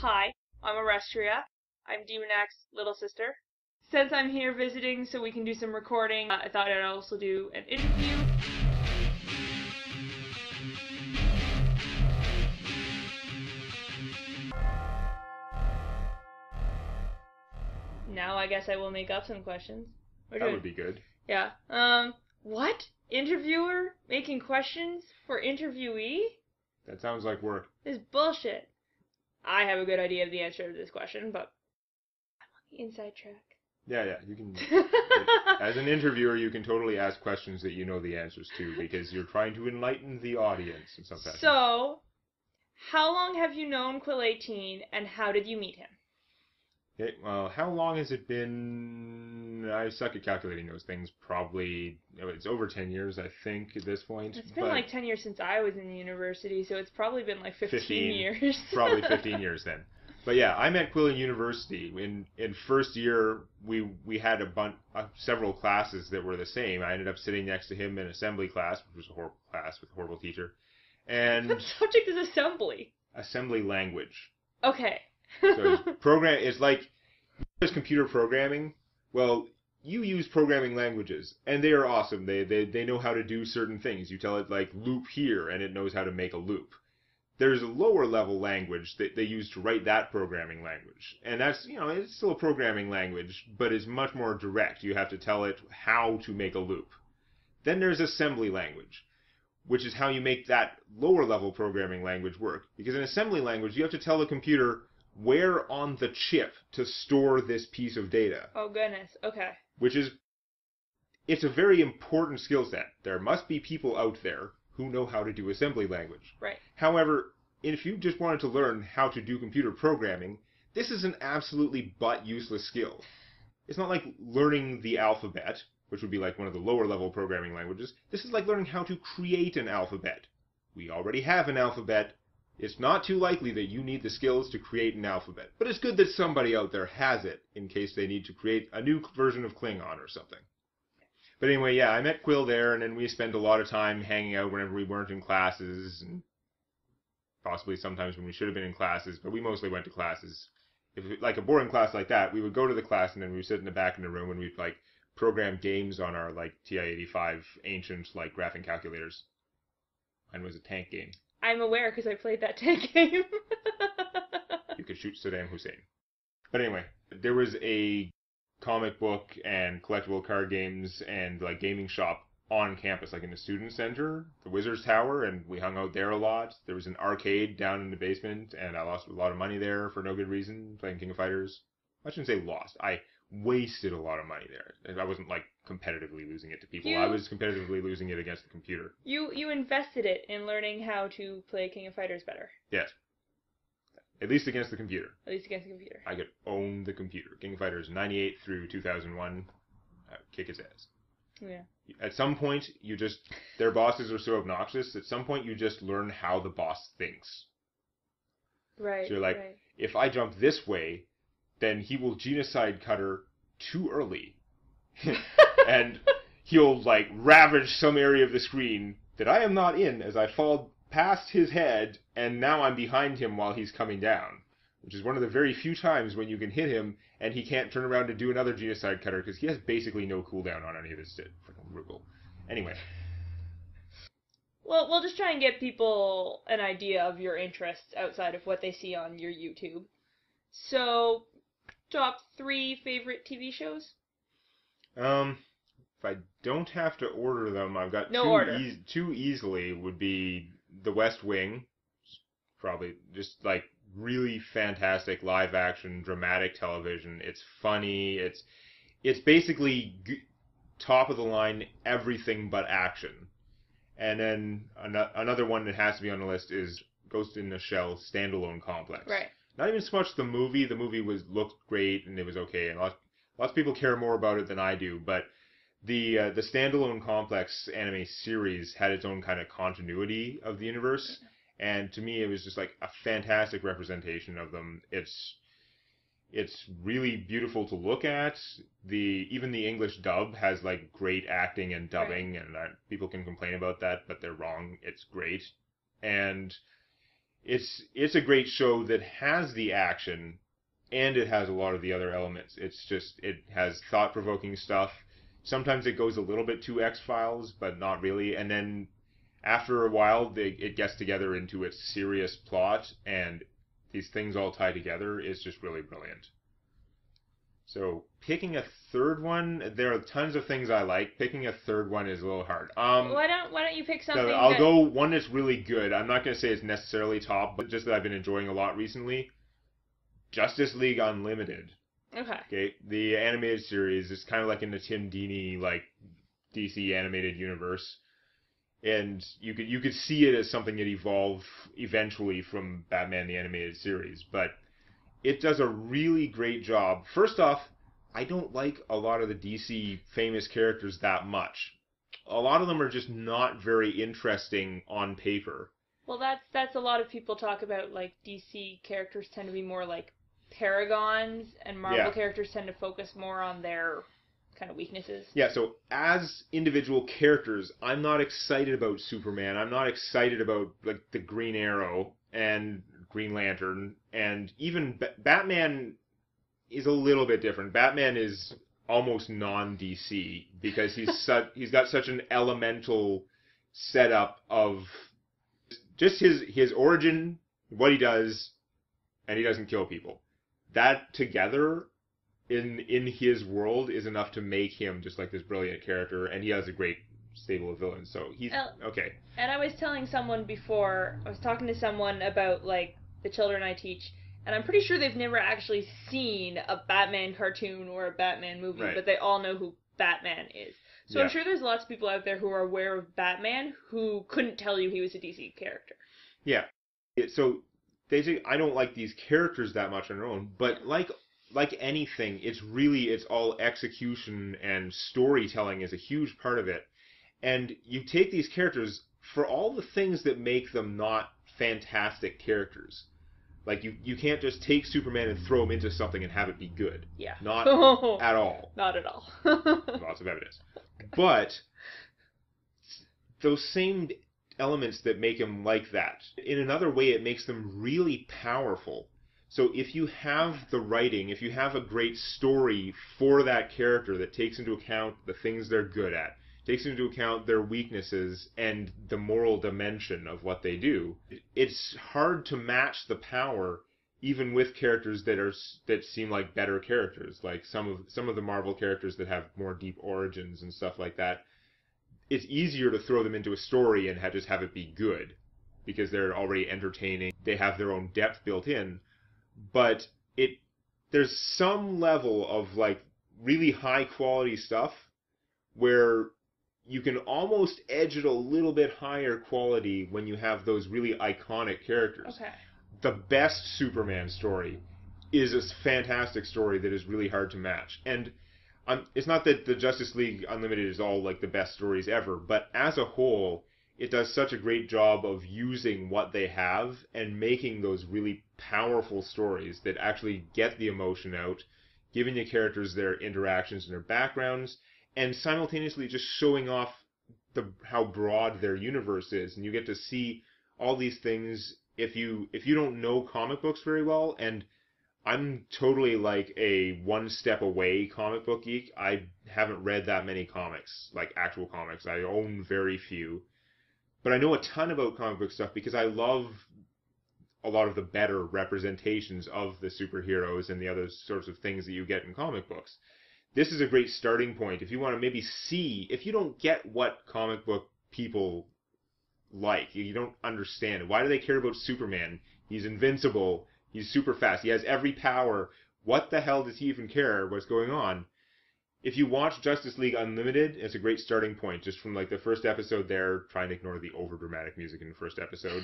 Hi, I'm Arestria. I'm Demonac's little sister. Since I'm here visiting so we can do some recording, I thought I'd also do an interview. Now I guess I will make up some questions. That would be good. Yeah. What? Interviewer making questions for interviewee? That sounds like work. This is bullshit. I have a good idea of the answer to this question, but I'm on the inside track. Yeah, you can. As an interviewer, you can totally ask questions that you know the answers to because you're trying to enlighten the audience in some fashion. So, how long have you known Quill18 and how did you meet him? Okay, well, how long has it been? I suck at calculating those things. Probably, it's over 10 years, I think, at this point. It's been like 10 years since I was in university, so it's probably been like 15 years. Probably 15 years then. But yeah, I met Quill in university. In first year, we had several classes that were the same. I ended up sitting next to him in assembly class, which was a horrible class with a horrible teacher. And what subject is assembly? Assembly language. Okay. So it's like there's computer programming. Well, you use programming languages, and they are awesome. They know how to do certain things. You tell it like loop here, and it knows how to make a loop. There's a lower level language that they use to write that programming language. And that's, it's still a programming language, but it's much more direct. You have to tell it how to make a loop. Then there's assembly language, which is how you make that lower level programming language work. Because in assembly language, you have to tell the computer where on the chip to store this piece of data. Oh, goodness. Okay. It's a very important skill set. There must be people out there who know how to do assembly language. Right. However, if you just wanted to learn how to do computer programming, this is an absolutely useless skill. It's not like learning the alphabet, which would be like one of the lower level programming languages. This is like learning how to create an alphabet. We already have an alphabet. It's not too likely that you need the skills to create an alphabet. But it's good that somebody out there has it in case they need to create a new version of Klingon or something. But anyway, yeah, I met Quill there, and then we spent a lot of time hanging out whenever we weren't in classes, and possibly sometimes when we should have been in classes, but we mostly went to classes. If like a boring class like that, we would go to the class, and then we would sit in the back in the room, and we'd like program games on our like TI-85 ancient like graphing calculators. Mine was a tank game. I'm aware because I played that tank game. You could shoot Saddam Hussein. But anyway, there was a comic book and collectible card games and like gaming shop on campus, like in the student center, the Wizards Tower, and we hung out there a lot. There was an arcade down in the basement, and I lost a lot of money there for no good reason, playing King of Fighters. I shouldn't say lost. I wasted a lot of money there. I wasn't like competitively losing it to people. I was competitively losing it against the computer. You invested it in learning how to play King of Fighters better. Yes. At least against the computer. At least against the computer. I could own the computer. King of Fighters 98 through 2001. Kick his ass. Yeah. At some point, their bosses are so obnoxious, at some point you just learn how the boss thinks. Right. So you're like, if I jump this way, then he will genocide cutter too early. And he'll like ravage some area of the screen that I am not in as I fall past his head, and now I'm behind him while he's coming down. Which is one of the very few times when you can hit him and he can't turn around to do another genocide cutter because he has basically no cooldown on any of his shit. Freaking Rugal. Anyway. Well, we'll just try and get people an idea of your interests outside of what they see on your YouTube. So, top 3 favorite TV shows? If I don't have to order them, I've got two easily would be The West Wing. Probably just like really fantastic live action dramatic television. It's funny. It's basically top of the line everything but action. And then another one that has to be on the list is Ghost in the Shell standalone complex. Right. Not even so much the movie. The movie looked great and it was okay, and lots of people care more about it than I do. But the standalone complex anime series had its own kind of continuity of the universe. And to me, it was just like a fantastic representation of them. It's really beautiful to look at. Even the English dub has like great acting and dubbing, right. And people can complain about that, but they're wrong. It's great, and it's a great show that has the action, and it has a lot of the other elements. It has thought-provoking stuff. Sometimes it goes a little bit too X-Files, but not really. And then after a while, it gets together into its serious plot, and these things all tie together is just really brilliant. So picking a third one, there are tons of things I like. Picking a third one is a little hard. Why don't you pick something? I'll go one that's really good. I'm not going to say it's necessarily top, but just that I've been enjoying a lot recently. Justice League Unlimited. Okay. The animated series is kind of like in the Tim Dini like DC animated universe, and you could see it as something that evolved eventually from Batman the Animated Series, but it does a really great job. First off, I don't like a lot of the DC famous characters that much. A lot of them are just not very interesting on paper. Well, that's a lot of people talk about, like, DC characters tend to be more like paragons, and Marvel characters tend to focus more on their kind of weaknesses. Yeah, so as individual characters, I'm not excited about Superman. I'm not excited about, like, the Green Arrow and Green Lantern, and even Batman is a little bit different. Batman is almost non-DC because he's got such an elemental setup of just his origin, what he does, and he doesn't kill people. That together in his world is enough to make him just like this brilliant character, and he has a great stable of villains, so he's okay. And I was telling someone before, I was talking to someone about, like, the children I teach, and I'm pretty sure they've never actually seen a Batman cartoon or a Batman movie, right. But they all know who Batman is. So I'm sure there's lots of people out there who are aware of Batman who couldn't tell you he was a DC character. Yeah. So they say I don't like these characters that much on their own, but like anything, it's all execution, and storytelling is a huge part of it. And you take these characters for all the things that make them not fantastic characters. Like, you can't just take Superman and throw him into something and have it be good. Yeah. Not at all. Not at all. Lots of evidence. But those same elements that make him like that, in another way, it makes them really powerful. So if you have the writing, if you have a great story for that character that takes into account the things they're good at, takes into account their weaknesses and the moral dimension of what they do, it's hard to match the power even with characters that seem like better characters, like some of the Marvel characters that have more deep origins and stuff like that. It's easier to throw them into a story and just have it be good because they're already entertaining. They have their own depth built in, but there's some level of, like, really high quality stuff where you can almost edge it a little bit higher quality when you have those really iconic characters. Okay. The best Superman story is a fantastic story that is really hard to match. And it's not that the Justice League Unlimited is all, like, the best stories ever, but as a whole, it does such a great job of using what they have and making those really powerful stories that actually get the emotion out, giving the characters their interactions and their backgrounds, and simultaneously just showing off how broad their universe is. And you get to see all these things if you don't know comic books very well. And I'm totally like a one step away comic book geek. I haven't read that many comics, like actual comics. I own very few. But I know a ton about comic book stuff because I love a lot of the better representations of the superheroes and the other sorts of things that you get in comic books. This is a great starting point if you want to maybe see, if you don't get what comic book people like, you don't understand. Why do they care about Superman? He's invincible. He's super fast. He has every power. What the hell does he even care what's going on? If you watch Justice League Unlimited, it's a great starting point. Just from, like, the first episode there, trying to ignore the over-dramatic music in the first episode.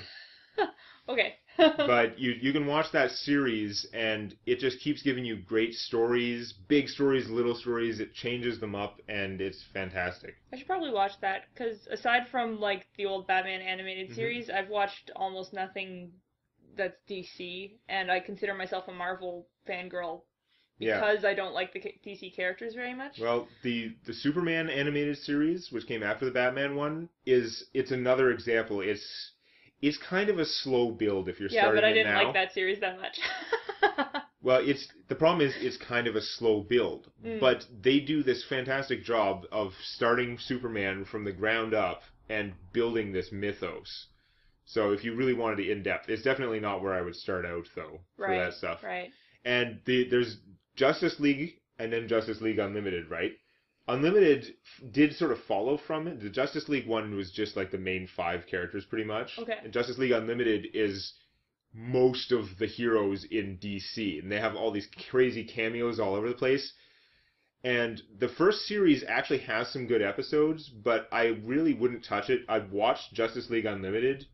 Okay. But you can watch that series, and it just keeps giving you great stories, big stories, little stories. It changes them up, and it's fantastic. I should probably watch that, because aside from, like, the old Batman animated series, I've watched almost nothing that's DC, and I consider myself a Marvel fangirl because I don't like the DC characters very much. Well, the Superman animated series, which came after the Batman one, it's another example. It's kind of a slow build if you're Yeah, starting but I it didn't now. like that series that much. Well, the problem is it's kind of a slow build, but they do this fantastic job of starting Superman from the ground up and building this mythos. So if you really wanted it in depth, it's definitely not where I would start out though for that stuff. Right. And there's Justice League and then Justice League Unlimited, right? Unlimited did sort of follow from it. The Justice League one was just like the main 5 characters pretty much. Okay. And Justice League Unlimited is most of the heroes in DC. And they have all these crazy cameos all over the place. And the first series actually has some good episodes, but I really wouldn't touch it. I've watched Justice League Unlimited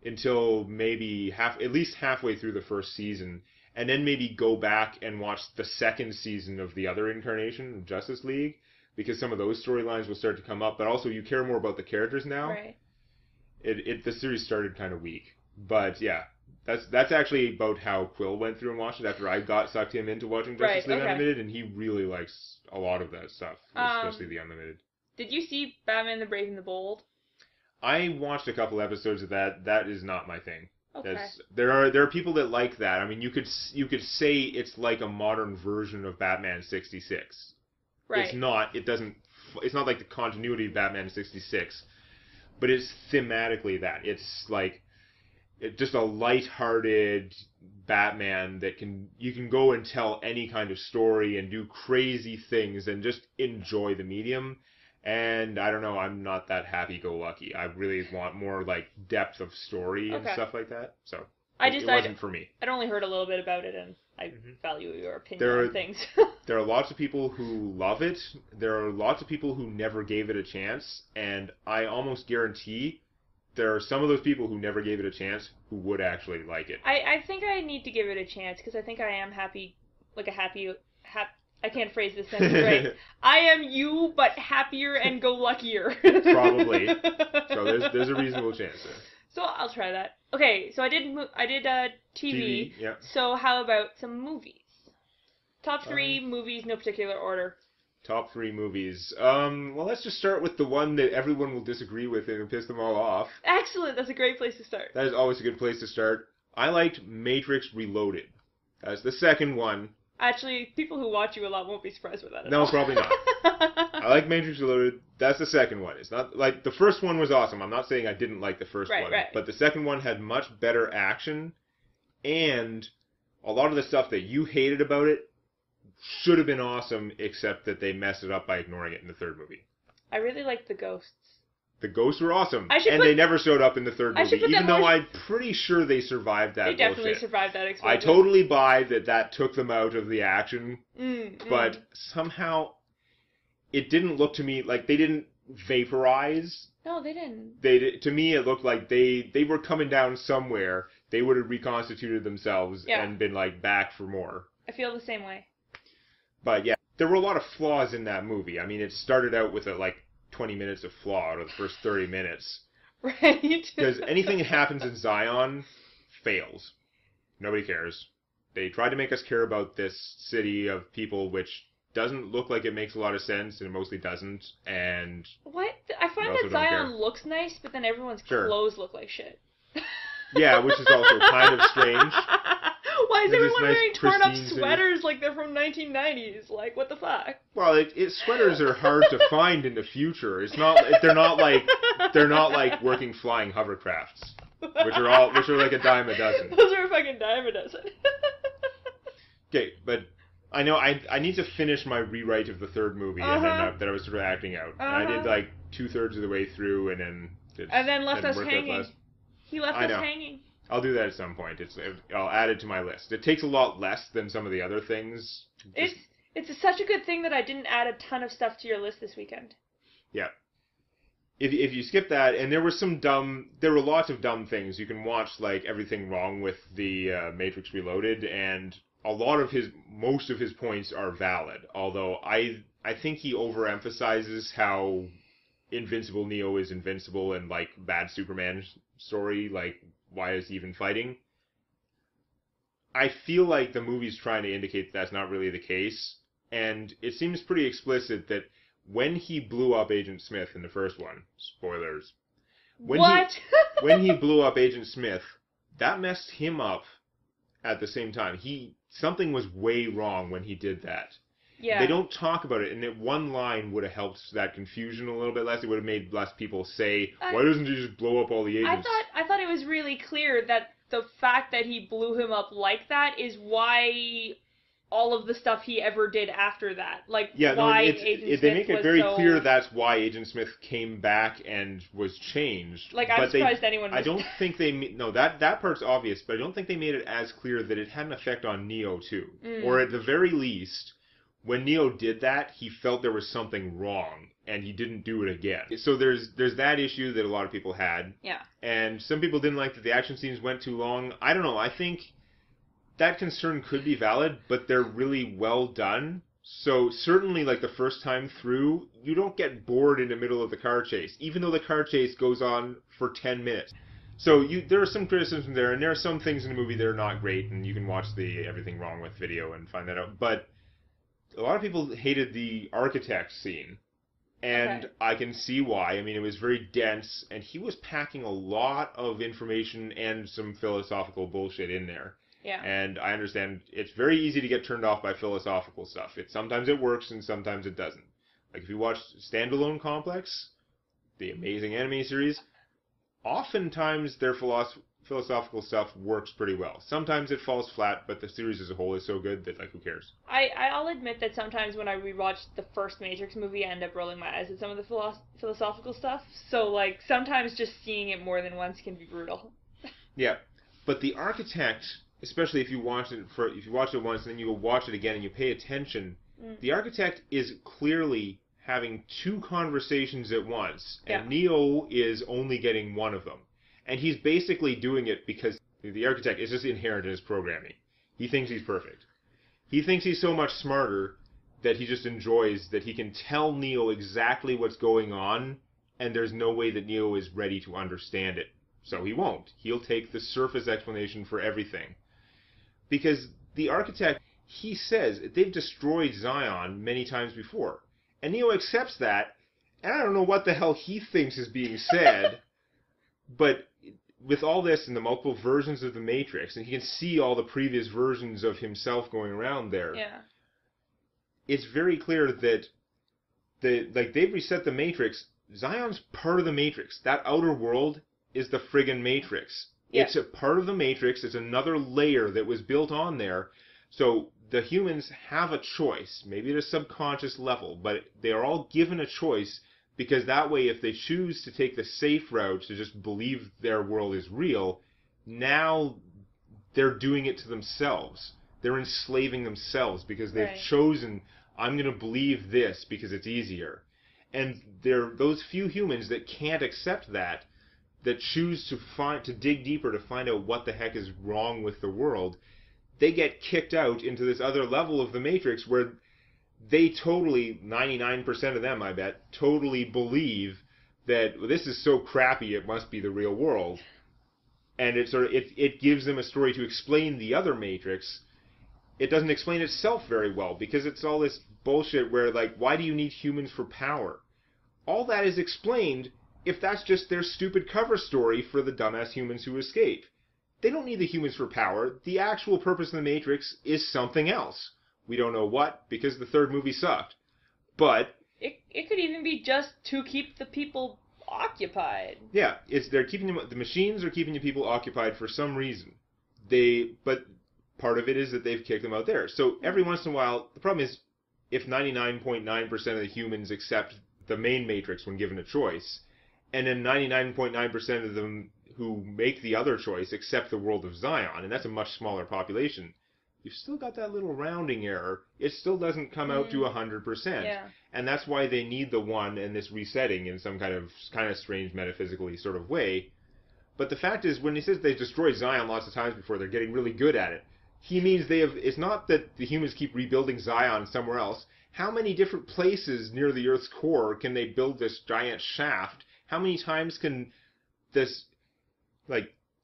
until maybe at least halfway through the first season, and then maybe go back and watch the second season of the other incarnation of Justice League, because some of those storylines will start to come up, but also you care more about the characters now. Right. The series started kind of weak, but yeah, that's actually about how Quill went through and watched it after I sucked him into watching Justice League Unlimited, and he really likes a lot of that stuff, especially the Unlimited. Did you see Batman the Brave and the Bold? I watched a couple episodes of that. That is not my thing. Okay. There are people that like that. I mean, you could say it's like a modern version of Batman 66. Right. It's not. It's not like the continuity of Batman 66, but it's thematically that. It's like just a lighthearted Batman that you can go and tell any kind of story and do crazy things and just enjoy the medium. And I don't know, I'm not that happy-go-lucky. I really want more like depth of story and stuff like that. So it wasn't for me. I'd only heard a little bit about it, and I value your opinion on things. There are lots of people who love it. There are lots of people who never gave it a chance, and I almost guarantee there are some of those people who never gave it a chance who would actually like it. I think I need to give it a chance because I think I am happy, like a happy. I can't phrase this sentence right. I am you, but happier and go luckier. Probably. So there's a reasonable chance there. So I'll try that. Okay, so I did TV. Yeah. So how about some movies? Top 3 movies, no particular order. Top 3 movies. Well, let's just start with the one that everyone will disagree with and piss them all off. Excellent. That's a great place to start. That is always a good place to start. I liked Matrix Reloaded. That's the second one. Actually, people who watch you a lot won't be surprised with that at all. No, probably not. I like Matrix Reloaded. That's the second one. It's not like the first one was awesome. I'm not saying I didn't like the first one. Right. But the second one had much better action, and a lot of the stuff that you hated about it should have been awesome, except that they messed it up by ignoring it in the third movie. I really liked the ghosts. The ghosts were awesome, and they never showed up in the third movie, even though I'm pretty sure they survived that bullshit. They definitely survived that explosion. I totally buy that took them out of the action, but somehow it didn't look to me like they didn't vaporize. No, they didn't. To me, it looked like they were coming down somewhere. They would have reconstituted themselves and been like back for more. I feel the same way. But yeah, there were a lot of flaws in that movie. I mean, it started out with 20 minutes of flaw out of the first 30 minutes. Right. Because anything that happens in Zion fails. Nobody cares. They tried to make us care about this city of people, which doesn't look like it makes a lot of sense, and it mostly doesn't. And what? I find that Zion looks nice, but then everyone's clothes look like shit. Yeah, which is also kind of strange. Why is everyone wearing torn up sweaters like they're from 1990s? Like, what the fuck? Well, sweaters are hard to find in the future. They're not like working flying hovercrafts, which are like a dime a dozen. Those are a fucking dime a dozen. Okay, but I know I need to finish my rewrite of the third movie and then, that I was sort of acting out. And I did like 2/3 of the way through, and then left us hanging. He left us hanging. I'll do that at some point. I'll add it to my list. It takes a lot less than some of the other things. It's such a good thing that I didn't add a ton of stuff to your list this weekend. Yeah. If you skip that, and there were lots of dumb things. You can watch like everything wrong with the Matrix Reloaded, and most of his points are valid. Although I think he overemphasizes how invincible Neo is invincible, and like bad Superman story, like why is he even fighting? I feel like the movie's trying to indicate that's not really the case, and it seems pretty explicit that when he blew up Agent Smith in the first one, spoilers. when he blew up Agent Smith, that messed him up at the same time. Something was way wrong when he did that. Yeah. They don't talk about it, and that one line would have helped that confusion a little bit less. It would have made less people say, why doesn't he just blow up all the agents? I thought it was really clear that the fact that he blew him up like that is why all of the stuff he ever did after that. Like, why Agent Smith they make it very so... clear that's why Agent Smith came back and was changed. Like, I'm surprised anyone was... I don't think they... No, that part's obvious, but I don't think they made it as clear that it had an effect on Neo, too. Or at the very least... When Neo did that, he felt there was something wrong, and he didn't do it again. So there's that issue that a lot of people had. Yeah. And some people didn't like that the action scenes went too long. I don't know. I think that concern could be valid, but they're really well done. So certainly, like, the first time through, you don't get bored in the middle of the car chase, even though the car chase goes on for 10 minutes. So there are some criticisms there, and there are some things in the movie that are not great, and you can watch the Everything Wrong With video and find that out. But a lot of people hated the architect scene, and I can see why. I mean, it was very dense, and he was packing a lot of information and some philosophical bullshit in there. Yeah. And I understand it's very easy to get turned off by philosophical stuff. Sometimes it works, and sometimes it doesn't. Like, if you watch Standalone Complex, the amazing anime series, oftentimes their philosophical stuff works pretty well. Sometimes it falls flat, but the series as a whole is so good that, like, who cares? I'll admit that sometimes when I rewatch the first Matrix movie, I end up rolling my eyes at some of the philosophical stuff. So, like, sometimes just seeing it more than once can be brutal. Yeah, but the architect, especially if you watch it once and then you go watch it again and you pay attention, the architect is clearly having two conversations at once, and Neo is only getting one of them. And he's basically doing it because the architect is just inherent in his programming. He thinks he's perfect. He thinks he's so much smarter that he just enjoys that he can tell Neo exactly what's going on, and there's no way that Neo is ready to understand it. So he won't. He'll take the surface explanation for everything. Because the architect, he says they've destroyed Zion many times before. And Neo accepts that, and I don't know what the hell he thinks is being said, but with all this and the multiple versions of the Matrix, and he can see all the previous versions of himself going around there, it's very clear that they've reset the Matrix. Zion's part of the Matrix. That outer world is the friggin' Matrix. Yeah. It's a part of the Matrix. It's another layer that was built on there. So the humans have a choice, maybe at a subconscious level, but they are all given a choice. Because that way, if they choose to take the safe route to just believe their world is real, now they're doing it to themselves. They're enslaving themselves because they've chosen, I'm going to believe this because it's easier. And there are those few humans that can't accept that choose to dig deeper to find out what the heck is wrong with the world. They get kicked out into this other level of the Matrix where they totally, 99% of them, I bet, totally believe that this is so crappy it must be the real world. And it gives them a story to explain the other Matrix. It doesn't explain itself very well because it's all this bullshit where, like, why do you need humans for power? All that is explained if that's just their stupid cover story for the dumbass humans who escape. They don't need the humans for power. The actual purpose of the Matrix is something else. We don't know what, because the third movie sucked. But it could even be just to keep the people occupied. Yeah, they're keeping them. The machines are keeping the people occupied for some reason. But part of it is that they've kicked them out there. So every once in a while, the problem is if 99.9% of the humans accept the main Matrix when given a choice, and then 99.9% of them who make the other choice accept the world of Zion, and that's a much smaller population. You've still got that little rounding error. It still doesn't come out to 100%. Yeah. And that's why they need the one and this resetting in some kind of strange metaphysically sort of way. But the fact is, when he says they've destroyed Zion lots of times before, they're getting really good at it. He means it's not that the humans keep rebuilding Zion somewhere else. How many different places near the Earth's core can they build this giant shaft? How many times can this,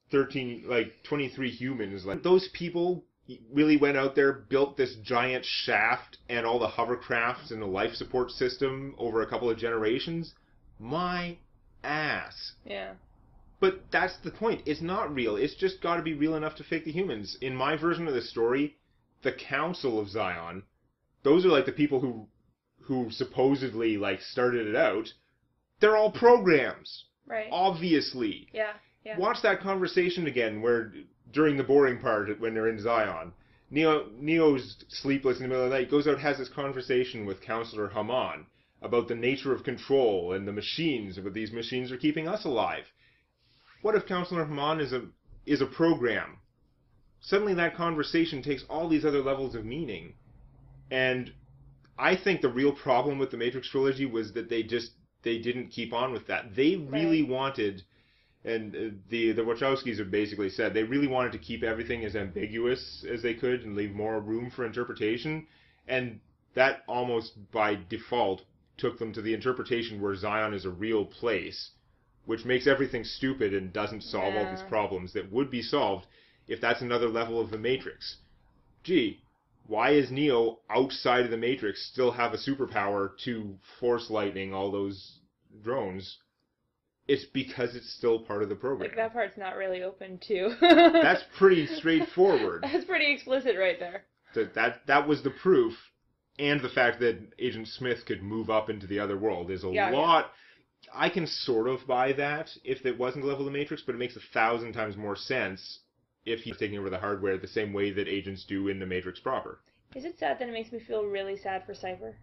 23 humans, those people really went out there, built this giant shaft and all the hovercrafts and the life support system over a couple of generations? My ass. Yeah. But that's the point. It's not real. It's just got to be real enough to fake the humans. In my version of the story, the Council of Zion, those are like the people who supposedly like started it out. They're all programs. Right. Obviously. Yeah. Yeah. Watch that conversation again where during the boring part when they're in Zion, Neo's sleepless in the middle of the night, goes out, has this conversation with Counselor Haman about the nature of control and the machines, but these machines are keeping us alive. What if Counselor Haman is a program? Suddenly that conversation takes all these other levels of meaning. And I think the real problem with the Matrix trilogy was that they didn't keep on with that. They really wanted, and the Wachowskis have basically said, they really wanted to keep everything as ambiguous as they could and leave more room for interpretation. And that almost by default took them to the interpretation where Zion is a real place, which makes everything stupid and doesn't solve all these problems that would be solved if that's another level of the Matrix. Gee, why is Neo outside of the Matrix still have a superpower to force lightning all those drones? It's because it's still part of the program. Like, that part's not really open to. That's pretty straightforward. That's pretty explicit right there. That was the proof, and the fact that Agent Smith could move up into the other world is a lot... Yeah. I can sort of buy that if it wasn't the level of the Matrix, but it makes 1,000 times more sense if he's taking over the hardware the same way that agents do in the Matrix proper. Is it sad that it makes me feel really sad for Cypher?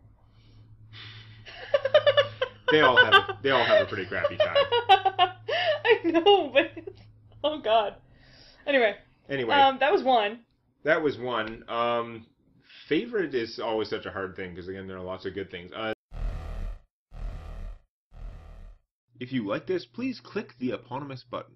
They all have a pretty crappy time. I know, but oh god. Anyway, that was one. That was one. Favorite is always such a hard thing because again there are lots of good things. If you like this, please click the eponymous button.